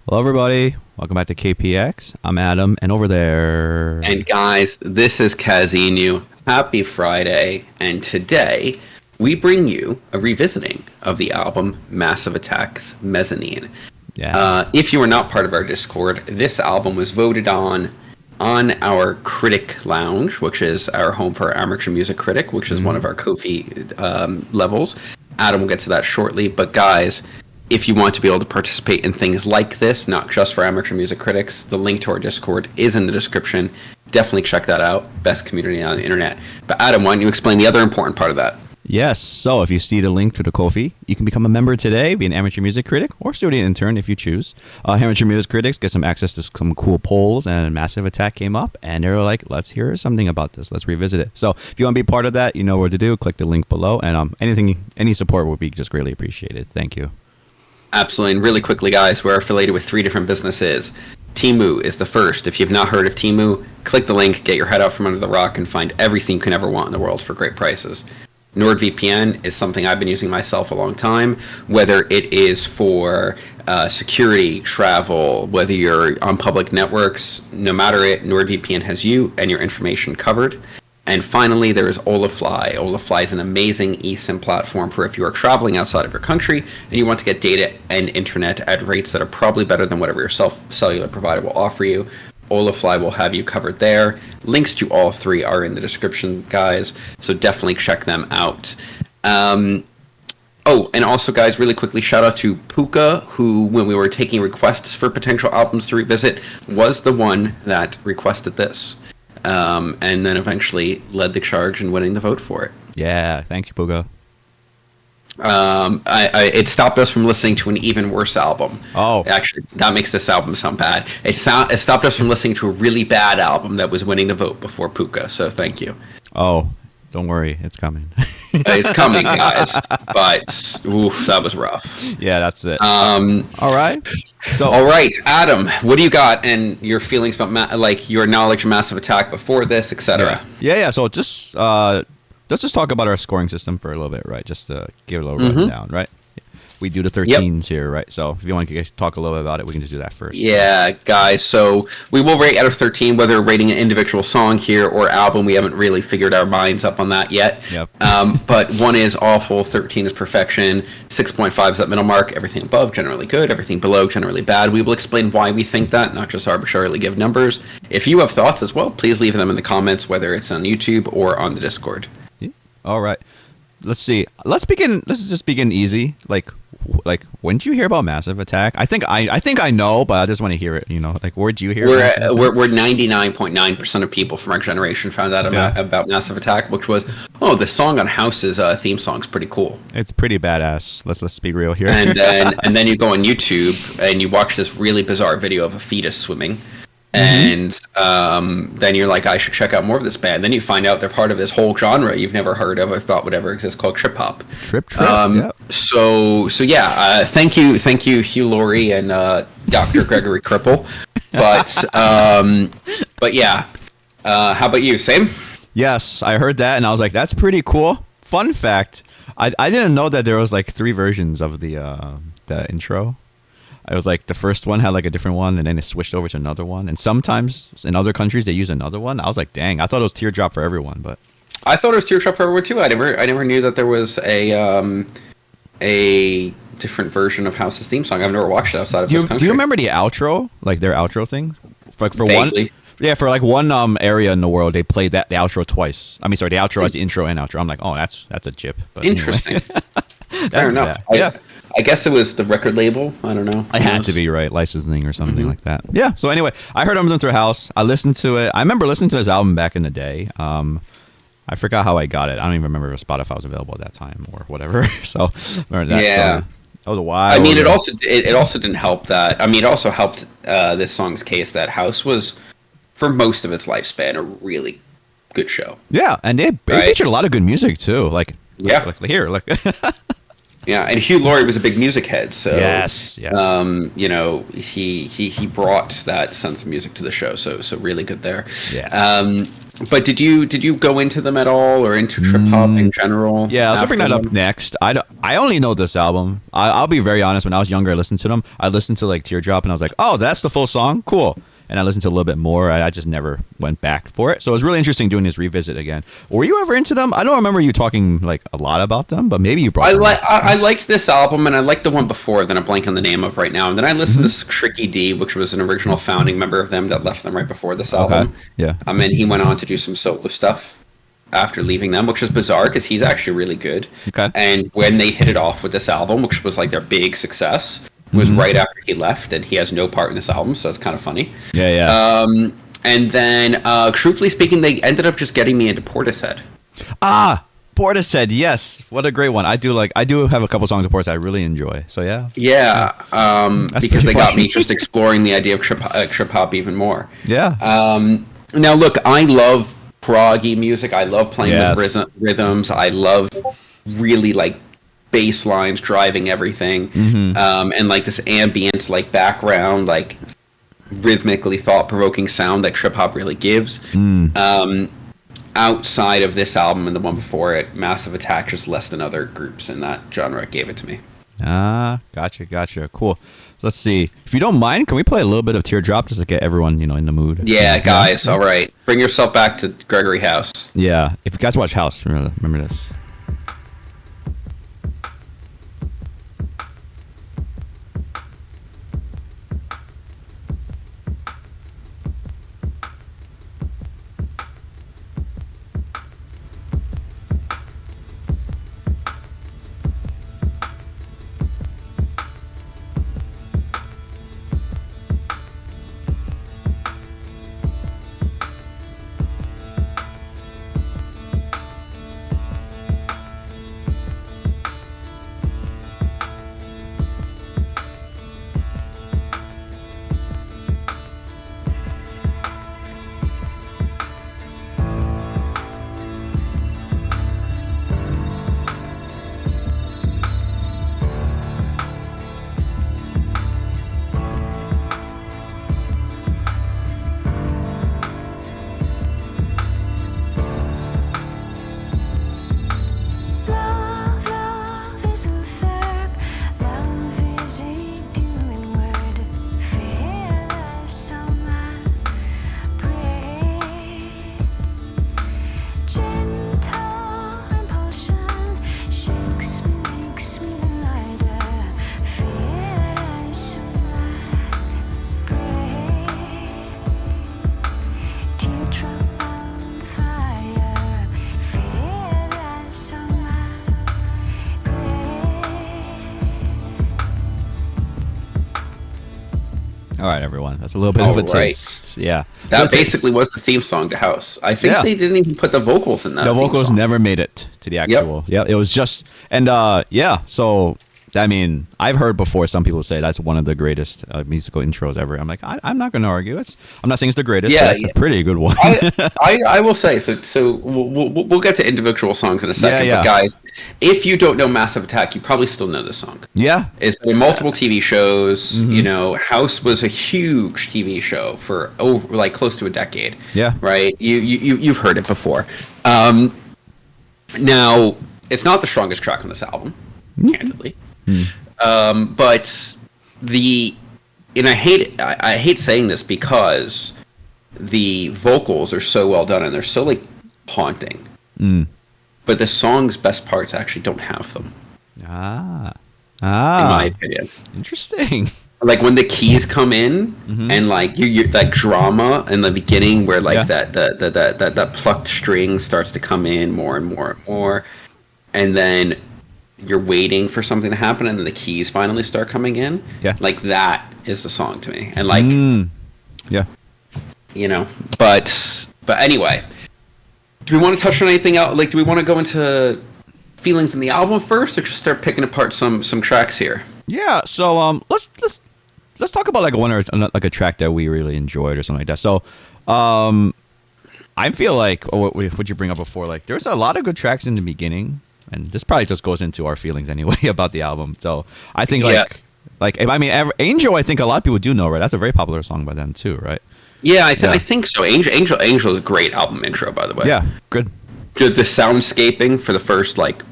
Hello, everybody. Welcome back to KPX. I'm Adam, and over there. And guys, this is Kazinu. Happy Friday, and today we bring you a revisiting of the album Massive Attack's Mezzanine. Yeah. If you are not part of our Discord, this album was voted on our Critic Lounge, which is our home for amateur music critic, which is one of our Ko-fi levels. Adam will get to that shortly, but guys, if you want to be able to participate in things like this, not just for amateur music critics, the link to our Discord is in the description. Definitely check that out. Best community on the internet. But Adam, why don't you explain the other important part of that? Yes. So if you see the link to the Ko-fi, you can become a member today, be an amateur music critic, or student intern if you choose. Amateur music critics get some access to some cool polls, and Massive Attack came up, and they were like, let's hear something about this. Let's revisit it. So if you want to be part of that, you know what to do. Click the link below, and any support would be just greatly appreciated. Thank you. Absolutely. And really quickly, guys, we're affiliated with 3 different businesses. Temu is the first. If you've not heard of Temu, click the link, get your head out from under the rock, and find everything you can ever want in the world for great prices. NordVPN is something I've been using myself a long time, whether it is for security, travel, whether you're on public networks, no matter it, NordVPN has you and your information covered. And finally, there is Olafly. Olafly is an amazing eSIM platform for if you are traveling outside of your country and you want to get data and internet at rates that are probably better than whatever your cellular provider will offer you. Olafly will have you covered there. Links to all 3 are in the description, guys, so definitely check them out. And also, guys, really quickly, shout out to Puka, who, when we were taking requests for potential albums to revisit, was the one that requested this. And then eventually led the charge in winning the vote for it. Yeah. Thank you, Puga. It stopped us from listening to an even worse album. Oh. Actually, that makes this album sound bad. It stopped us from listening to a really bad album that was winning the vote before Puka, so thank you. Oh, don't worry. It's coming. It's coming, guys. But, oof, that was rough. Yeah, that's it. All right. All right, Adam, what do you got and your feelings about, your knowledge of Massive Attack before this, etc.? Yeah. So just let's just talk about our scoring system for a little bit, right? Just to give a little rundown, right? We do the 13s here, right? So if you want to talk a little bit about it, we can just do that first. Yeah, guys. So we will rate out of 13, whether rating an individual song here or album. We haven't really figured our minds up on that yet. Yep. But 1 is awful, 13 is perfection, 6.5 is that middle mark, everything above generally good, everything below generally bad. We will explain why we think that, not just arbitrarily give numbers. If you have thoughts as well, please leave them in the comments, whether it's on YouTube or on the Discord. Yeah. All right. Let's see. Let's just begin easy. Like when did you hear about Massive Attack? I think I know, but I just want to hear it. Where'd you hear? We're 99.9% of people from our generation found out about Massive Attack, which was the song on House's theme song's pretty cool. It's pretty badass. Let's be real here. And then you go on YouTube and you watch this really bizarre video of a fetus swimming. And then you're like, I should check out more of this band. Then you find out they're part of this whole genre you've never heard of or thought would ever exist called trip hop. Trip. Yep. So yeah. Thank you, Hugh Laurie and Dr. Gregory Cripple. But yeah. How about you? Same. Yes, I heard that and I was like, that's pretty cool. Fun fact: I didn't know that there was 3 versions of the intro. I was like, the first one had a different one, and then it switched over to another one. And sometimes in other countries they use another one. I was like, dang, I thought it was Teardrop for everyone, but I thought it was Teardrop for everyone too. I never knew that there was a different version of House's theme song. I've never watched it outside of this country. Do you remember the outro, their outro thing? For Vaguely. one area in the world, they played the outro twice. I mean, sorry, the outro as the intro and outro. I'm like, oh, that's a jip. But interesting. Anyway. Fair enough. I guess it was the record label. I don't know. I had to be, right? Licensing or something like that. Yeah. So anyway, I heard them through House. I listened to it. I remember listening to this album back in the day. I forgot how I got it. I don't even remember if Spotify was available at that time or whatever. So that was a while. I mean, it also didn't help that. I mean, it also helped this song's case that House was, for most of its lifespan, a really good show. Yeah, and it featured a lot of good music too. Here. Yeah, and Hugh Laurie was a big music head, so Yes, yes. you know, he brought that sense of music to the show, so really good there. Yeah. But did you go into them at all, or into trip hop in general? Yeah, I was gonna bring that up after them? next. I only know this album. I'll be very honest. When I was younger, I listened to them. I listened to like Teardrop, and I was like, oh, that's the full song. Cool. And I listened to a little bit more. I just never went back for it. So it was really interesting doing this revisit again. Were you ever into them? I don't remember you talking like a lot about them, but maybe you brought them up. I liked this album, and I liked the one before that I'm blanking on the name of right now. And then I listened to Tricky D, which was an original founding member of them that left them right before this album. Okay. Yeah. And he went on to do some solo stuff after leaving them, which is bizarre because he's actually really good. Okay. And when they hit it off with this album, which was like their big success, was right after he left, and he has no part in this album, so it's kind of funny. Yeah, yeah. And then, truthfully speaking, they ended up just getting me into Portishead. Portishead, yes. What a great one. I do have a couple songs of Portishead I really enjoy. So yeah. Yeah, because pretty they got funny. me just exploring the idea of trip hop even more. Yeah. Now, look, I love proggy music. I love playing Yes. with rhythms. I love really like bass lines driving everything, and like this ambient like background, like rhythmically thought-provoking sound that trip hop really gives. Outside of this album and the one before it, Massive Attack just less than other groups in that genre gave it to me. Gotcha. Cool. Let's see. If you don't mind, can we play a little bit of Teardrop just to get everyone, in the mood? Yeah, guys, all right. Bring yourself back to Gregory House. Yeah. If you guys watch House, remember this. All right, everyone. That's a little bit of a taste. Yeah. That basically was the theme song to House. I think they didn't even put the vocals in that. The theme vocals song. never made it to the actual. Yeah, it was just so I mean, I've heard before some people say that's one of the greatest musical intros ever. I'm like, I'm not going to argue. I'm not saying it's the greatest. Yeah, but it's a pretty good one. I will say so. We'll get to individual songs in a second. Yeah. But guys, if you don't know Massive Attack, you probably still know this song. Yeah, It's been in multiple TV shows. House was a huge TV show for over like close to a decade. Yeah. Right. You've heard it before. Now it's not the strongest track on this album, candidly. But I hate saying this because the vocals are so well done and they're so like haunting. But the song's best parts actually don't have them. In my opinion. Interesting. Like when the keys come in and like you that drama in the beginning where like that plucked string starts to come in more and more and more, and then you're waiting for something to happen and then the keys finally start coming in. Yeah. Like that is the song to me. And like but anyway, do we want to touch on anything else? Like do we want to go into feelings in the album first or just start picking apart some tracks here? Yeah, so let's talk about like one or like a track that we really enjoyed or something like that. So I feel like what you bring up before, like there's a lot of good tracks in the beginning. and this probably just goes into our feelings anyway about the album. So I think Yeah. I mean, Angel. I think a lot of people do know, right? That's a very popular song by them too, right? Yeah, I think so. Angel is a great album intro, by the way. Yeah, good. The soundscaping for the first like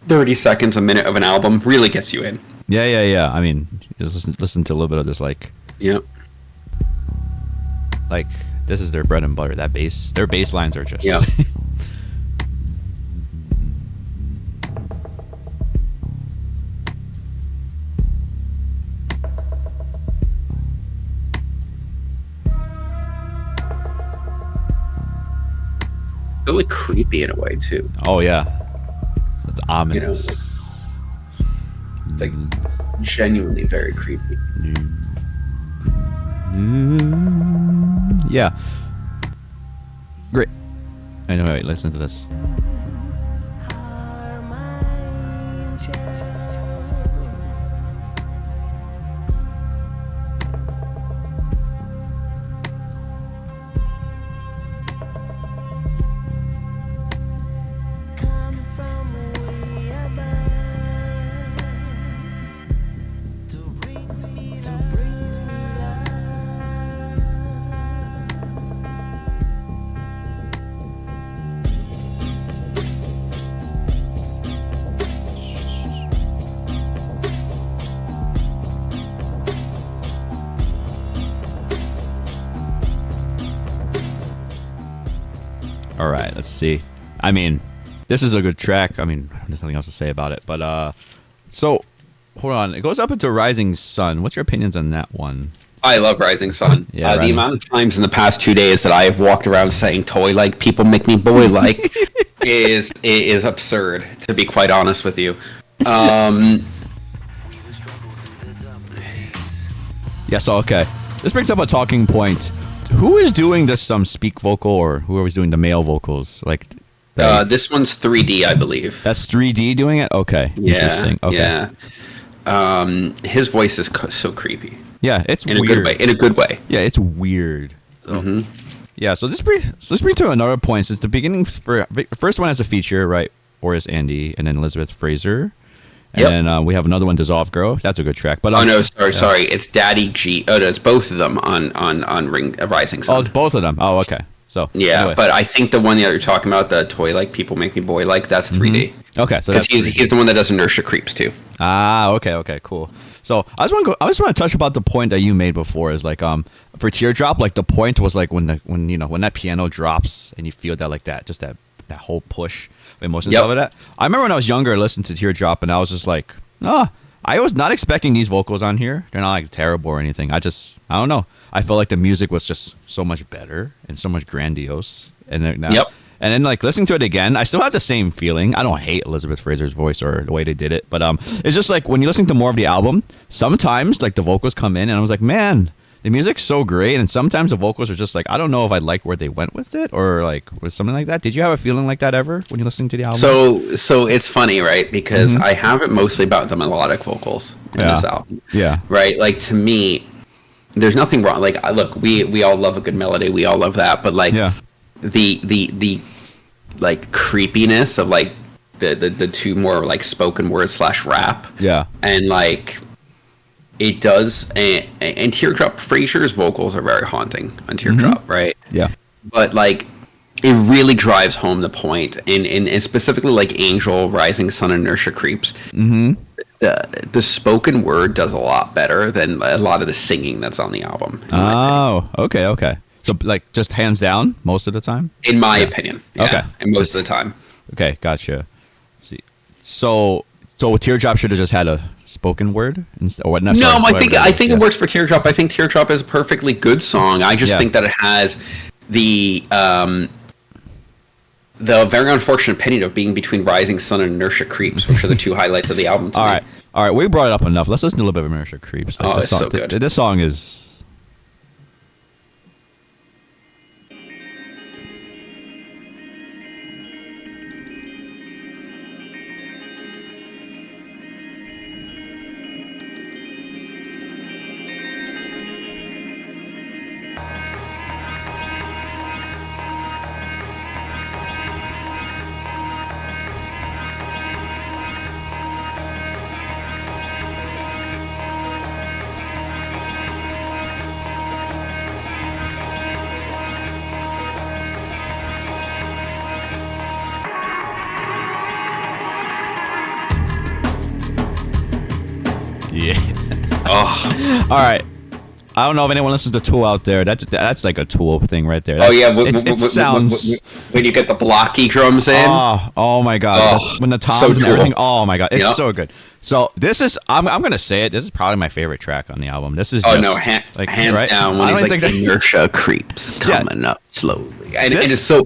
30 seconds, a minute of an album really gets you in. Yeah. I mean, just listen to a little bit of this, like this is their bread and butter. That bass, their bass lines are just really creepy in a way too. Oh yeah, it's ominous. Like genuinely very creepy. Yeah. Great. Anyway, listen to this. All right, let's see. I mean, this is a good track. I mean, there's nothing else to say about it. But so hold on. It goes up into Rising Sun. What's your opinions on that one? I love Rising Sun. Yeah, the amount of times in the past 2 days that I have walked around saying "toy like," people make me boy like, is absurd. To be quite honest with you. Yeah. So okay, this brings up a talking point. Who is doing this speak vocal, or whoever's doing the male vocals? Like, this one's 3D, I believe. That's 3D doing it. Okay, interesting. Okay. Yeah. His voice is so creepy. Yeah, it's in weird. a good way. In a good way. Yeah, it's weird. So, yeah. So this brings to another point. Since the beginning, first one has a feature, right? Oris Andy, and then Elizabeth Fraser. And then we have another one, Dissolve Girl. That's a good track. But sorry. It's Daddy G. Oh, no, it's both of them on Rising Sun. Oh, it's both of them. Oh, okay. So yeah, anyway. But I think the one that you're talking about, the toy like people make me boy like, that's 3D. Okay, so because he's the one that does Inertia Creeps too. Ah, okay, cool. So I just want to touch about the point that you made before. Is like for Teardrop, like the point was like when that piano drops and you feel that like that just that whole push of emotions over that. I remember when I was younger, I listened to Teardrop and I was just like, I was not expecting these vocals on here. They're not like terrible or anything. I don't know. I felt like the music was just so much better and so much grandiose. And then and then like listening to it again, I still have the same feeling. I don't hate Elizabeth Fraser's voice or the way they did it, but it's just like when you listen to more of the album, sometimes like the vocals come in and I was like, man, the music's so great, and sometimes the vocals are just like, I don't know if I like where they went with it or like with something like that. Did you have a feeling like that ever when you're listening to the album? So it's funny, right? Because I have it mostly about the melodic vocals in this album. Yeah. Right? Like to me, there's nothing wrong. Like look, we all love a good melody. We all love that, but like the like creepiness of like the two more like spoken word / rap. Yeah. And like it does, and Teardrop, Fraser's vocals are very haunting on Teardrop, right? Yeah. But like, it really drives home the point, and specifically like Angel, Rising Sun, Inertia Creeps. The spoken word does a lot better than a lot of the singing that's on the album. Oh, okay. So like just hands down most of the time? In my opinion. Yeah, okay. And most of the time. Okay, gotcha. Let's see. So Teardrop should have just had a spoken word instead, or no? I think it works for Teardrop. I think Teardrop is a perfectly good song. I just think that it has the very unfortunate opinion of being between Rising Sun and Inertia Creeps, which are the two highlights of the album. All right, we brought it up enough. Let's listen to a little bit of Inertia Creeps. Like, it's so good. This song is. Oh. All right. I don't know if anyone listens to Tool out there. That's like a Tool thing right there. Oh yeah, It sounds when you get the blocky drums in. Oh my god! Oh, when the toms so and cool. everything. Oh my god, it's Yep. so good. So this is I'm gonna say it. This is probably my favorite track on the album. This is Oh just, no, like, hands right? down when I he's don't like think that- Inertia Creeps Yeah. coming up slowly, and This- it's so.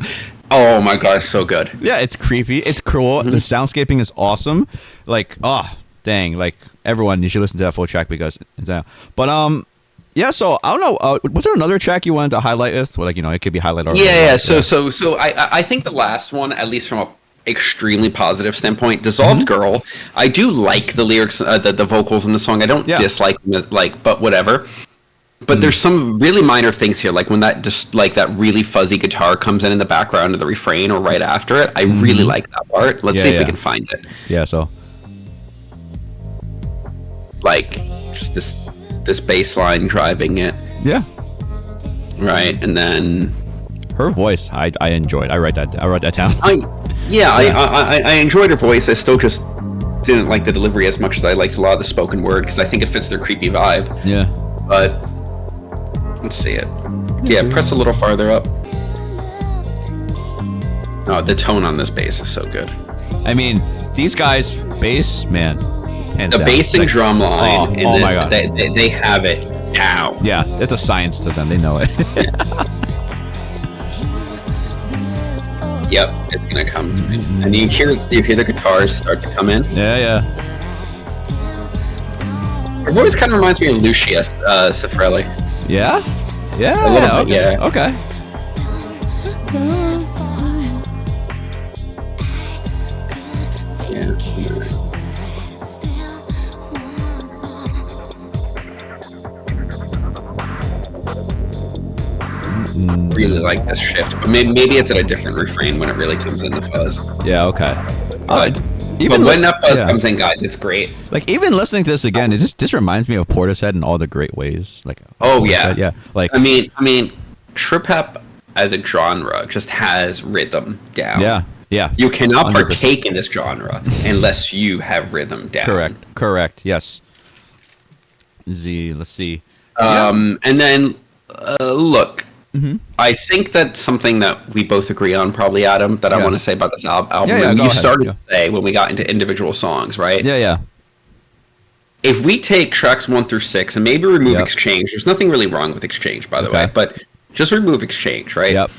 Oh my god, it's so good. Yeah, it's creepy. It's cool. Mm-hmm. The soundscaping is awesome. Like, oh dang! Like everyone, you should listen to that full track because it's that. But yeah. So I don't know. Was there another track you wanted to highlight with? Well, like it could be highlighted. Or Yeah. So I think the last one, at least from a extremely positive standpoint, Dissolved Girl. I do like the lyrics, the vocals in the song. I don't dislike them, but whatever. But there's some really minor things here, like when that just like that really fuzzy guitar comes in the background of the refrain or right after it. I really like that part. Let's see if we can find it. Yeah. So Like just this bass line driving it, yeah, right, and then her voice, I enjoyed. I wrote that down. I enjoyed her voice. I still just didn't like the delivery as much as I liked a lot of the spoken word because I think it fits their creepy vibe. Yeah. But let's see it. Yeah, press a little farther up. Oh, the tone on this bass is so good. I mean, these guys, bass, man. Hands The down. bass and Like, drum line, oh my God. they have it down. Yeah, it's a science to them. They know it. Yep, it's gonna come. And you hear the guitars start to come in. Yeah. Her voice kind of reminds me of Lucia Cifarelli. Yeah? Yeah. A little bit, okay. yeah. Okay. Really like this shift, but maybe it's at a different refrain when it really comes in the fuzz. Yeah, okay. But Even when that fuzz yeah. comes in, guys, it's great. Like even listening to this again, it just reminds me of Portishead in all the great ways. Like Oh Portishead, yeah, yeah. Like I mean, trip hop as a genre just has rhythm down. yeah. You cannot 100%. partake in this genre unless you have rhythm down. Correct. Yes. Let's see. And then look. Mm-hmm. I think that's something that we both agree on, probably, Adam, that I want to say about this album. Yeah, and go you ahead. started Yeah. to say when we got into individual songs, right? Yeah. If we take tracks 1 through 6 and maybe remove Yep. Exchange, there's nothing really wrong with Exchange, by the Okay. way, but just remove Exchange, right? Yep.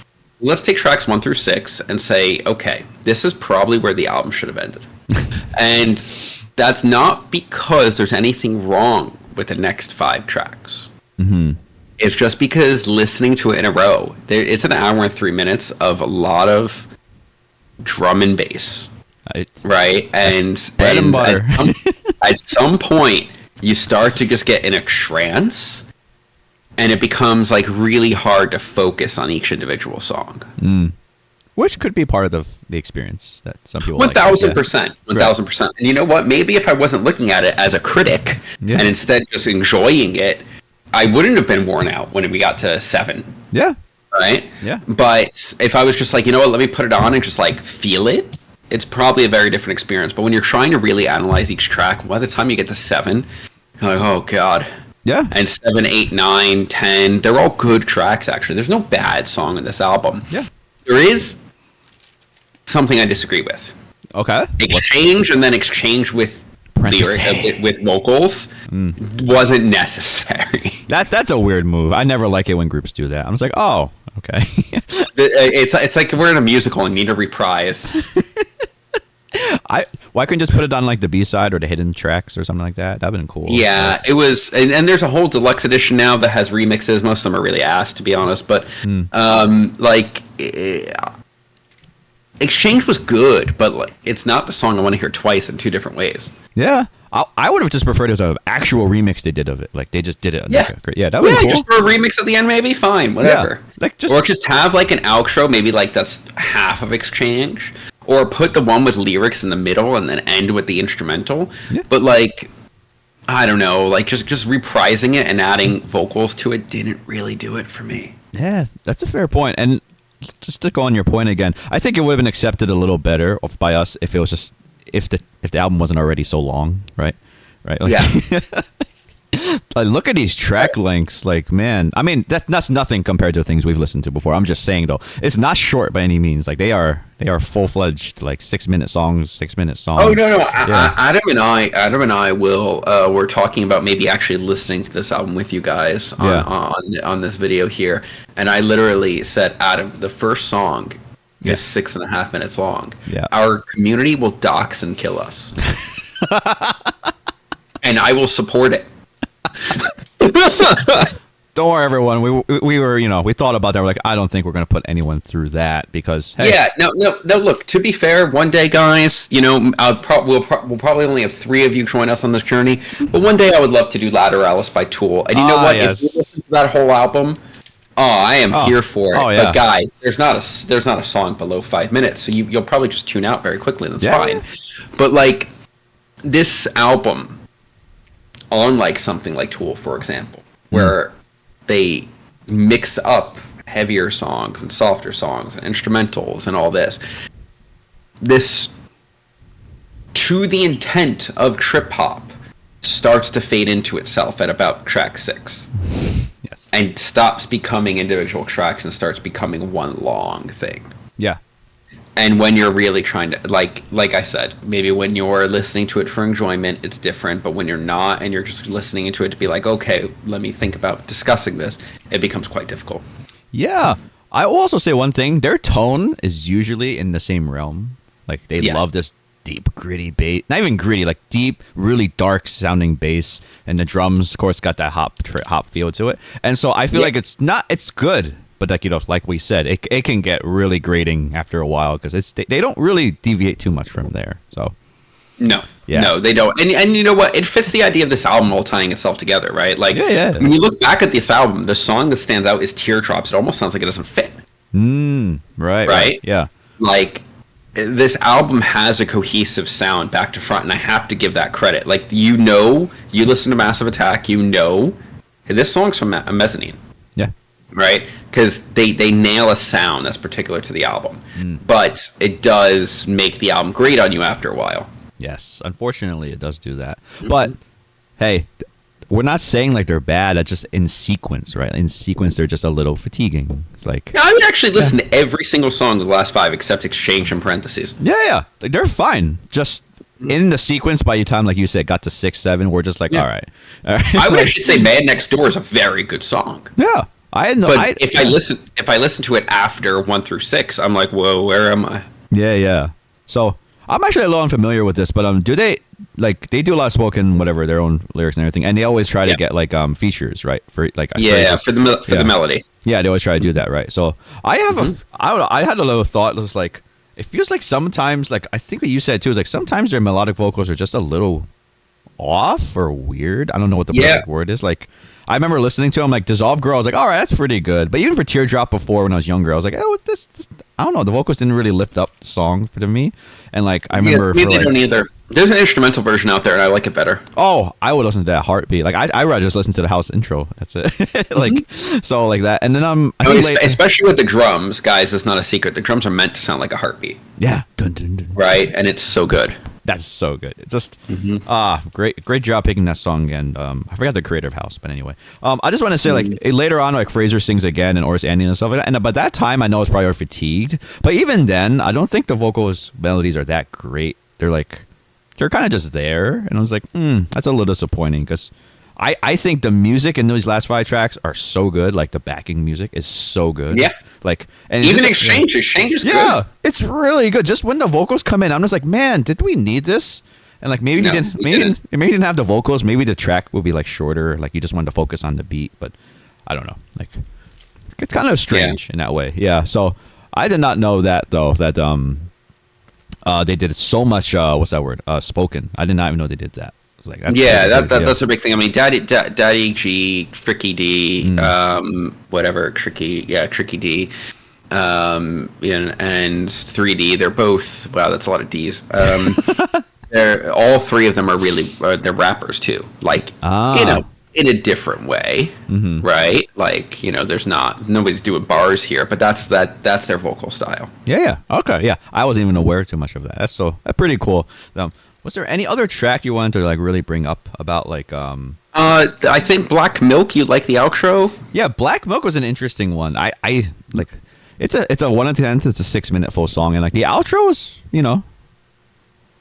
Let's take tracks 1 through 6 and say, okay, this is probably where the album should have ended. And that's not because there's anything wrong with the next 5 tracks. Mm-hmm. It's just because listening to it in a row, it's an hour and 3 minutes of a lot of drum and bass, right? And bread and butter. At some point, you start to just get in a trance, and it becomes like really hard to focus on each individual song. Which could be part of the experience that some people 1,000%. 1,000%. And you know what? Maybe if I wasn't looking at it as a critic Yeah. and instead just enjoying it, I wouldn't have been worn out when we got to 7. Yeah. Right? Yeah. But if I was just like, you know what, let me put it on and just like feel it, it's probably a very different experience. But when you're trying to really analyze each track, by the time you get to 7, you're like, oh God. Yeah. And 7, 8, 9, 10, they're all good tracks, actually. There's no bad song in this album. Yeah. There is something I disagree with. Okay. Exchange and then exchange with with vocals wasn't necessary. That's a weird move. I never like it when groups do that. I'm just like, oh, okay. It's like we're in a musical and need a reprise. Why couldn't you just put it on like the B-side or the hidden tracks or something like that? That'd been cool. Yeah, it was, and there's a whole deluxe edition now that has remixes. Most of them are really ass, to be honest. But Exchange was good, but like it's not the song I want to hear twice in 2 different ways. Yeah. I would have just preferred it as an actual remix they did of it. Like they just did it. Yeah. That would be cool. Just for a remix at the end, maybe fine, whatever. Yeah. Like just or just have like an outro, maybe like that's half of Exchange, or put the one with lyrics in the middle and then end with the instrumental. Yeah. But like, I don't know, like just reprising it and adding vocals to it didn't really do it for me. Yeah, that's a fair point. And just to go on your point again, I think it would have been accepted a little better by us if it was just if the album wasn't already so long, right? Like, Yeah. Like, look at these track lengths. Like, man, I mean, that's nothing compared to things we've listened to before. I'm just saying though, it's not short by any means. Like, they are full fledged, like 6-minute songs, 6-minute songs. Oh no, Yeah. Adam and I will. We're talking about maybe actually listening to this album with you guys on this video here, and I literally said, Adam, the first song is 6.5 minutes long. Yeah. Our community will dox and kill us, and I will support it. Don't worry, everyone. We were, we thought about that. We're like, I don't think we're going to put anyone through that because, hey. Yeah, no. Look, to be fair, one day, guys, we'll probably only have 3 of you join us on this journey. But one day, I would love to do Lateralis by Tool. And you know what? Yes. If you listen to that whole album, I am here for it. Oh, yeah. But guys, there's not a song below 5 minutes, so you'll probably just tune out very quickly, and that's fine. But like this album, unlike something like Tool, for example, where they mix up heavier songs and softer songs and instrumentals and all this, to the intent of trip hop, starts to fade into itself at about track 6. Yes. And stops becoming individual tracks and starts becoming one long thing. Yeah. And when you're really trying to, like I said, maybe when you're listening to it for enjoyment, it's different. But when you're not, and you're just listening into it to be like, okay, let me think about discussing this, it becomes quite difficult. Yeah. I will also say one thing. Their tone is usually in the same realm. Like, they love this deep, gritty bass. Not even gritty, like deep, really dark sounding bass. And the drums, of course, got that hop feel to it. And so I feel like it's good. But like we said, it can get really grating after a while because they don't really deviate too much from there. So no, they don't. And you know what? It fits the idea of this album all tying itself together, right? Like when you look back at this album, the song that stands out is Teardrops. It almost sounds like it doesn't fit. Right. Yeah. Like this album has a cohesive sound back to front, and I have to give that credit. Like you listen to Massive Attack, this song's from Mezzanine. Yeah. Right? Because they nail a sound that's particular to the album. But it does make the album grate on you after a while. Yes. Unfortunately, it does do that. But, hey, we're not saying like they're bad. It's just in sequence, right? In sequence, they're just a little fatiguing. It's like... Yeah, I would actually listen to every single song of the last 5 except Exchange in parentheses. Yeah. Like, they're fine. Just... in the sequence, by the time, like you said, got to 6, 7, we're just like, all right. I would actually say "Man Next Door" is a very good song. Yeah, if I listen to it after 1 through 6, I'm like, whoa, where am I? Yeah. So I'm actually a little unfamiliar with this, but do they they do a lot of spoken whatever their own lyrics and everything, and they always try to get features, right? For for the melody. Yeah, they always try to do that, right? So I have I had a little thought. It was like, it feels like sometimes, like I think what you said too, is like sometimes their melodic vocals are just a little off or weird. I don't know what the perfect word is. Like I remember listening to them, like Dissolve Girl, I was like, all right, that's pretty good. But even for Teardrop before, when I was younger, I was like, oh, this I don't know. The vocals didn't really lift up the song for me. And like I remember, they don't either. There's an instrumental version out there, and I like it better. Oh, I would listen to that Heartbeat. Like I would just listen to the house intro. That's it. Like so, like that. And then especially with the drums, guys. It's not a secret. The drums are meant to sound like a heartbeat. Yeah. Dun, dun, dun. Right, and it's so good. That's so good. It's just great job picking that song. And I forgot the creator of House, but anyway, I just want to say like later on, like Fraser sings again and Oris Andy and stuff like that. And by that time, I know it's probably fatigued. But even then, I don't think the vocals melodies are that great. They're kind of just there, and I was like, that's a little disappointing because I think the music in those last 5 tracks are so good. Like the backing music is so good. Yeah. Like and even Exchange is good. Yeah, it's really good. Just when the vocals come in, I'm just like, man, did we need this? And like maybe he didn't have the vocals. Maybe the track would be like shorter. Like you just wanted to focus on the beat, but I don't know. Like it's kind of strange in that way. Yeah. So I did not know that though. That they did so much. What's that word? Spoken. I did not even know they did that. Like, that's a big thing. I mean, Daddy G, Tricky D, whatever, Tricky D, and 3D. They're both. Wow, that's a lot of D's. They're all 3 of them are really they're rappers too. Like in a different way, right? Like there's nobody's doing bars here, but that's their vocal style. Yeah. Okay. Yeah, I wasn't even aware too much of that. That's pretty cool. Was there any other track you wanted to like really bring up about like I think Black Milk. You like the outro? Yeah, Black Milk was an interesting one. I like. It's a 1 out of 10. It's a 6-minute full song, and like the outro is,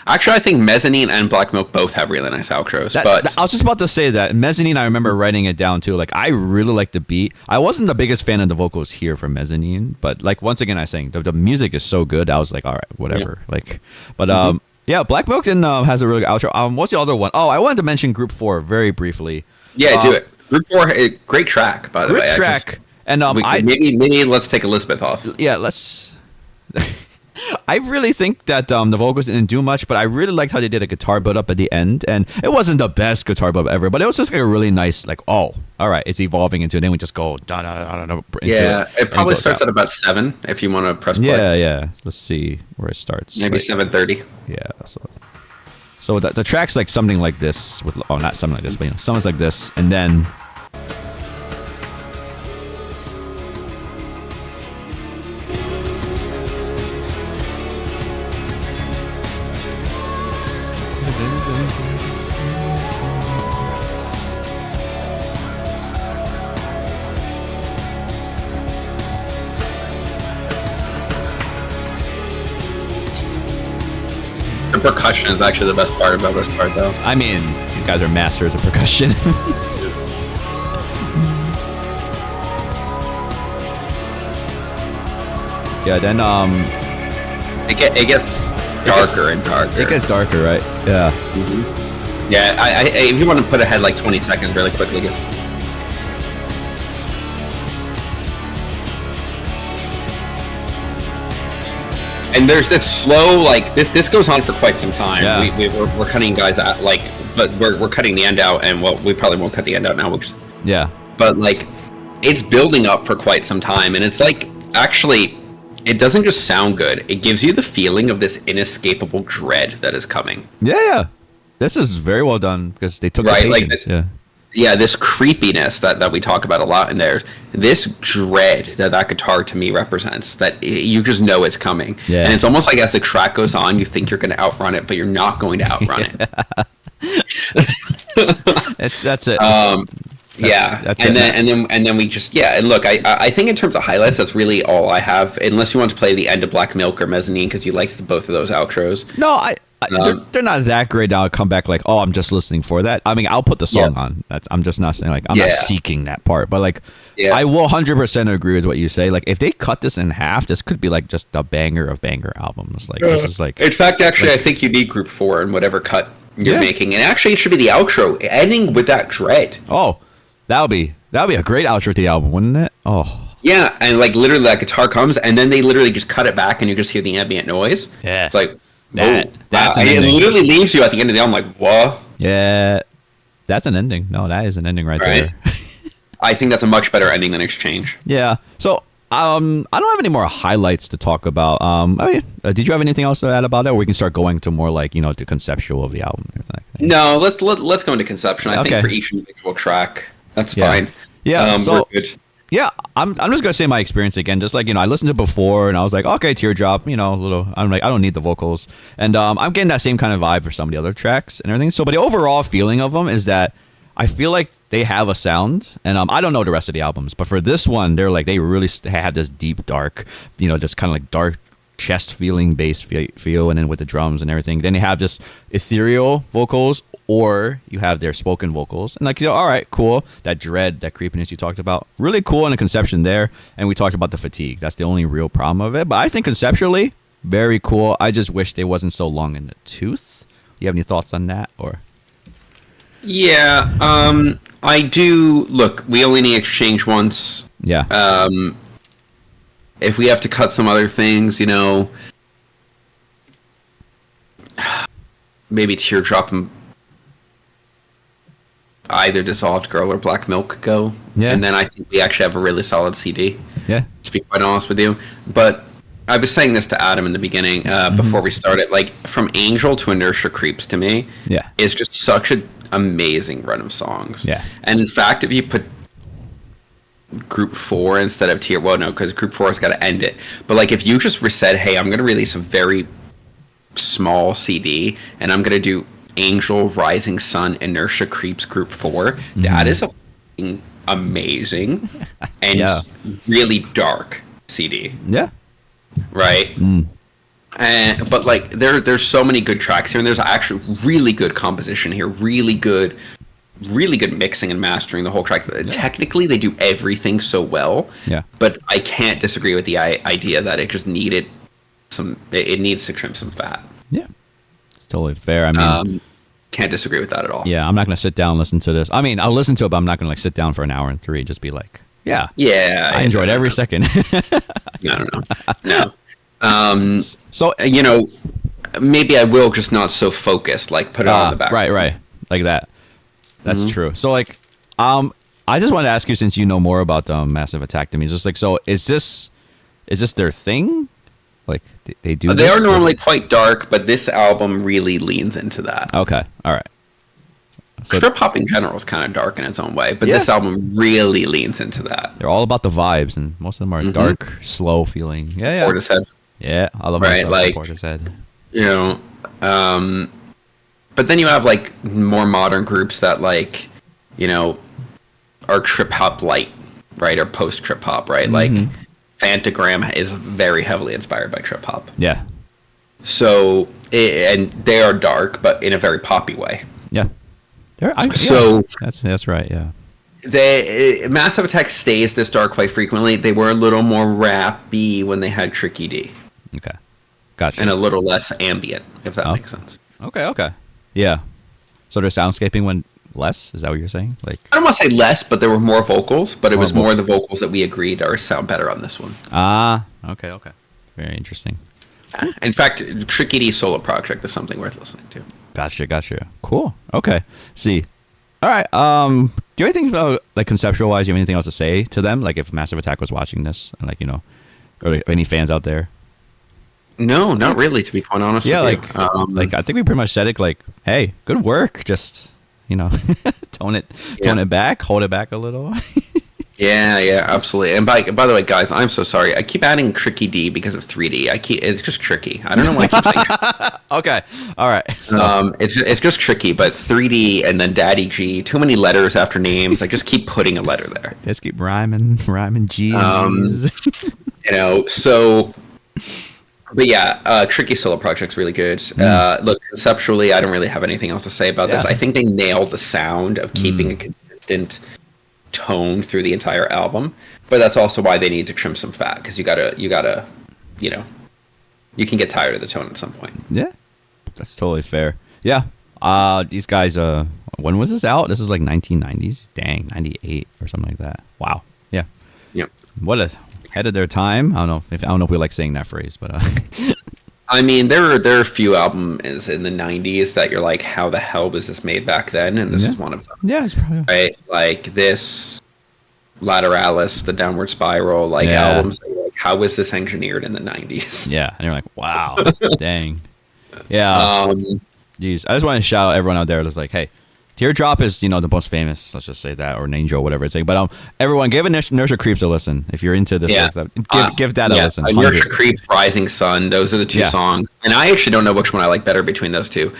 Actually, I think Mezzanine and Black Milk both have really nice outros. But I was just about to say that Mezzanine. I remember writing it down too. Like I really like the beat. I wasn't the biggest fan of the vocals here for Mezzanine, but like once again, I saying the music is so good. I was like, all right, whatever. Yeah. Like, but yeah, Black Milk has a really good outro. What's the other one? Oh, I wanted to mention Group 4 very briefly. Yeah, do it. Group 4, great track by the way. Great track. And maybe let's take Elizabeth off. Yeah, let's. I really think that the vocals didn't do much, but I really liked how they did a guitar build up at the end, and it wasn't the best guitar build up ever, but it was just like a really nice, like, oh, all right, it's evolving into, and then we just go da da da da. Yeah, it probably starts at about 7 if you want to press play. Yeah. Let's see where it starts. Maybe 7:30. Yeah. So the track's like something like this with not something like this, but something's like this, and then. The percussion is actually the best part about this part, though. I mean, you guys are masters of percussion. Yeah, then it gets darker and darker. It gets darker, right? Yeah. Mm-hmm. Yeah, I if you want to put ahead like 20 seconds really quickly, just. And there's this slow, like this goes on for quite some time. Yeah. We're cutting guys out, like, but we're cutting the end out, and well, we probably won't cut the end out now. Yeah. But like, it's building up for quite some time, and it's like actually, it doesn't just sound good. It gives you the feeling of this inescapable dread that is coming. Yeah. This is very well done because they took the patience. Like this creepiness that we talk about a lot in there. This dread that guitar to me represents, that you just know it's coming. Yeah. And it's almost like as the track goes on, you think you're going to outrun it, but you're not going to outrun it. That's it. And then we just and look, I think in terms of highlights, that's really all I have. Unless you want to play the end of Black Milk or Mezzanine because you liked both of those outros. No, they're not that great. Now I'll come back like, oh, I'm just listening for that. I mean, I'll put the song on. I'm just not saying like I'm not seeking that part, but like I will 100% agree with what you say. Like if they cut this in half, this could be like just a banger of banger albums. Like this is like. In fact, actually, I think you need Group 4 in whatever cut you're making, and actually, it should be the outro ending with that dread. Oh, that'll be a great outro to the album, wouldn't it? Oh. Yeah, and like literally that guitar comes, and then they literally just cut it back, and you just hear the ambient noise. Yeah, it's like. That's an ending. It literally leaves you at the end of the album like, what? Yeah, that's an ending. No, that is an ending right there. I think that's a much better ending than Exchange. Yeah. So, I don't have any more highlights to talk about. Did you have anything else to add about it, or we can start going to more like the conceptual of the album and everything like that? No, let's go into conception. I think for each individual track, that's fine. Yeah. We're good. Yeah, I'm just gonna say my experience again. Just like I listened to it before, and I was like, okay, Teardrop, a little. I'm like, I don't need the vocals, and I'm getting that same kind of vibe for some of the other tracks and everything. So, but the overall feeling of them is that I feel like they have a sound, and I don't know the rest of the albums, but for this one, they really have this deep, dark, just kind of like dark chest feeling bass feel, and then with the drums and everything. Then they have this ethereal vocals. Or you have their spoken vocals. And like, all right, cool. That dread, that creepiness you talked about. Really cool in the conception there. And we talked about the fatigue. That's the only real problem of it. But I think conceptually, very cool. I just wish they wasn't so long in the tooth. You have any thoughts on that? Or? Yeah, I do. Look, we only need Exchange once. Yeah. If we have to cut some other things, maybe Teardrop and either Dissolved Girl or Black Milk go. Yeah. And then I think we actually have a really solid CD. Yeah. To be quite honest with you. But I was saying this to Adam in the beginning before we started. Like, from Angel to Inertia Creeps to me is just such an amazing run of songs. Yeah. And in fact, if you put Group 4 instead of Tier... Well, no, because Group 4 has got to end it. But, like, if you just said, hey, I'm going to release a very small CD, and I'm going to do Angel, Rising Sun, Inertia Creeps Group 4. That is a fucking amazing and Yeah. really dark CD, Yeah. right? But like there's so many good tracks here, and there's actually really good composition here, really good mixing and mastering the whole track. Technically, they do everything so well. Yeah. But I can't disagree with the idea that it just needed it needs to trim some fat. Yeah. It's totally fair. I mean, Can't disagree with that at all. yeah, I'm not going to sit down and listen to this. I mean, I'll listen to it, but I'm not going to like sit down for an hour and three and just be like, yeah. Yeah. I enjoyed every second. No. So, You know, maybe I will, just not so focused. Like put it on the back. right. Like that. That's true. So like, I just wanted to ask you, since you know more about Massive Attack than me, just like, so is this their thing? Like they do. They this? are normally quite dark, but this album really leans into that. Okay. All right. So Trip hop in general is kind of dark in its own way, but this album really leans into that. they're all about the vibes, and most of them are dark, slow feeling. Yeah. Portishead. Yeah, I love Right, like- Portishead. You know, but then you have like more modern groups that like, you know, are trip hop light, right, or post trip hop, right? Like Phantogram is very heavily inspired by trip hop. Yeah. So and they are dark, but in a very poppy way. Yeah. So- that's right. Yeah. Massive Attack stays this dark quite frequently. They were a little more rappy when they had Tricky D, Okay. Gotcha. and a little less ambient, if that makes sense. Okay. Yeah. So their soundscaping went less? Is that what you're saying? Like, I don't want to say less, but there were more vocals, but it was More more the vocals that we agreed are sound better on this one. okay. Very interesting. In fact, Tricky D solo project is something worth listening to. Gotcha. Cool. Okay. See. All right. Do you have anything about, like, conceptual wise? Do you have anything else to say to them? Like, if Massive Attack was watching this, and like, you know, or like, any fans out there? No, not really, to be quite honest Yeah. with Like, you. like I think we pretty much said it. Like, hey, good work. Just, you know, tone it back, hold it back a little. Yeah, absolutely. And by the way, guys, I'm so sorry. I keep adding Tricky D because of 3D. It's just tricky. I don't know why I keep saying Okay. All right. So, it's just tricky, but 3D and then Daddy G, too many letters after names. I just keep putting a letter there. let's keep rhyming G. You know, so but yeah, Tricky solo project's really good. Look, conceptually, I don't really have anything else to say about this. Yeah. I think they nailed the sound of keeping a consistent tone through the entire album, but that's also why they need to trim some fat, because you gotta, you know, you can get tired of the tone at some point. Yeah, that's totally fair. Yeah. These guys. When was this out? This is like 1990s. Dang, 98 or something like that. Wow. Yeah. Yep. What ahead of their time. I don't know if we like saying that phrase, but I mean, there are a few albums in the 90s that you're like, how the hell was this made back then? And this is one of them. yeah, it's probably Right? Like this, Lateralis, the Downward Spiral, like albums that you're like, how was this engineered in the 90s? yeah. And you're like, wow, dang. Yeah. Jeez, I just want to shout out everyone out there that's like, hey, Teardrop is, you know, the most famous. Let's just say that, or an Angel, whatever it's like. But everyone, give Inertia Creeps a listen if you're into this. Yeah. Like, give that a listen. Inertia Creeps, Rising Sun. Those are the two songs, and I actually don't know which one I like better between those two.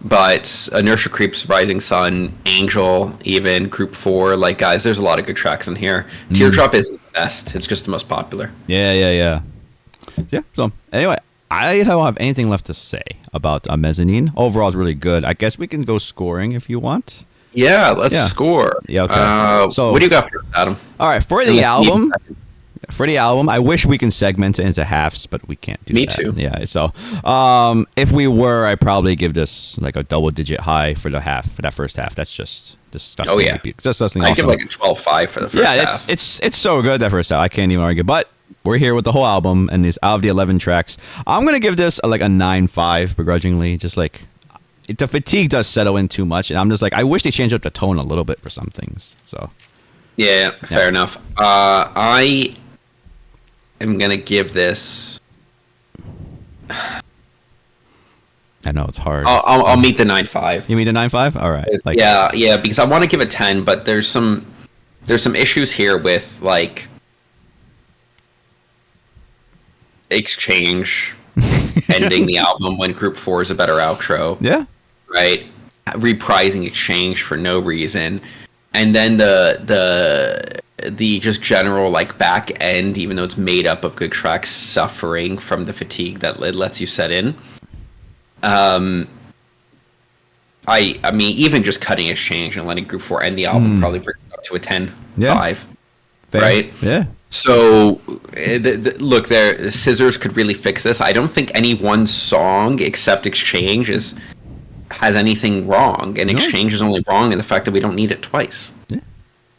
But Inertia Creeps, Rising Sun, Angel, even Group 4. Like, guys, there's a lot of good tracks in here. Teardrop isn't the best. It's just the most popular. Yeah. So anyway, I don't have anything left to say about Mezzanine. Overall, it's really good. I guess we can go scoring if you want. Yeah, let's score. Yeah, okay. So what do you got for us, Adam? All right, for the album, I wish we can segment it into halves, but we can't do that. Me too. Yeah, so if we were, I'd probably give this like a double-digit high for that first half. That's just disgusting. Oh yeah, disgusting. I give like a 12.5 for the first half. Yeah, it's so good that first half. I can't even argue. But we're here with the whole album, and this out of the 11 tracks, I'm gonna give this like a 9.5 begrudgingly. Just like the fatigue does settle in too much, and I'm just like, I wish they changed up the tone a little bit for some things. So yeah, fair enough. I am gonna give this. I know it's hard. I'll meet the 9.5. You mean a 9.5? All right. Like, yeah, because I want to give it 10, but there's some issues here with like Exchange ending the album when Group 4 is a better outro. Yeah. Right. reprising Exchange for no reason, and then the just general like back end, even though it's made up of good tracks, suffering from the fatigue that it lets you set in. I mean, even just cutting Exchange and letting Group 4 end the album probably brings it up to a 10-5, right? Yeah. So, look, Scissors could really fix this. I don't think any one song except Exchange has anything wrong, and Exchange is only wrong in the fact that we don't need it twice. Yeah.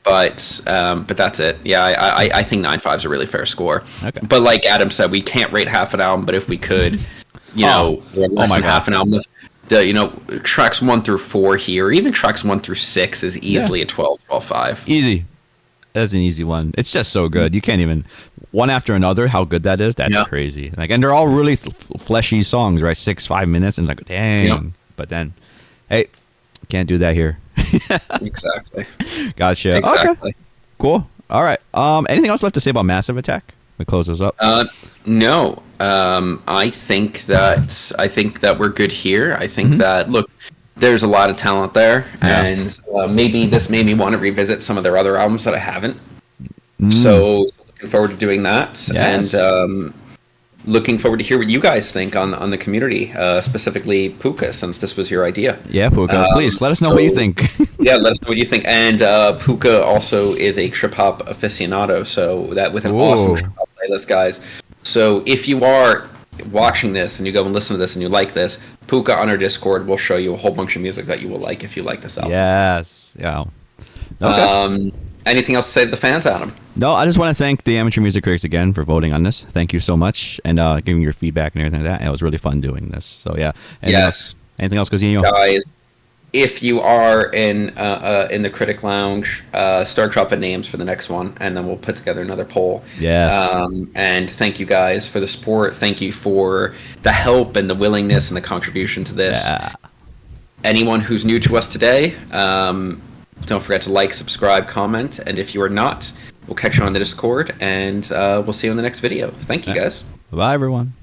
But that's it. Yeah, I think 9.5 is a really fair score. Okay. But like Adam said, we can't rate half an album, but if we could, less than half an album. Tracks 1 through 4 here, even tracks 1 through 6 is easily a 12.5. Easy. That's an easy one. It's just so good. You can't even one after another. How good that is. That's crazy. Like, and they're all really fleshy songs, right? 5 minutes, and like, dang. Yep. But then, hey, can't do that here. Exactly. Gotcha. Exactly. Okay. Cool. All right. Anything else left to say about Massive Attack? We close this up. No. I think that we're good here. I think that look, there's a lot of talent there, and maybe this made me want to revisit some of their other albums that I haven't. So looking forward to doing that, and looking forward to hear what you guys think on the community, specifically Puka, since this was your idea. Yeah, Puka, please let us know what you think. Yeah, let us know what you think. And Puka also is a trip hop aficionado, so that with an awesome trip hop playlist, guys. So if you are watching this and you go and listen to this and you like this, Puka on our Discord will show you a whole bunch of music that you will like if you like this album. Yes. Yeah. Okay. Anything else to say to the fans, Adam? No, I just want to thank the Amateur Music Critics again for voting on this. Thank you so much, and giving your feedback and everything like that. It was really fun doing this. So yeah. Anything else, Cozinho? Guys, if you are in the Critic Lounge, start dropping names for the next one, and then we'll put together another poll. Yes. And thank you guys for the support. Thank you for the help and the willingness and the contribution to this. Yeah. Anyone who's new to us today, don't forget to like, subscribe, comment, and if you are not, we'll catch you on the Discord, and we'll see you in the next video. Thank you, guys. Bye, everyone.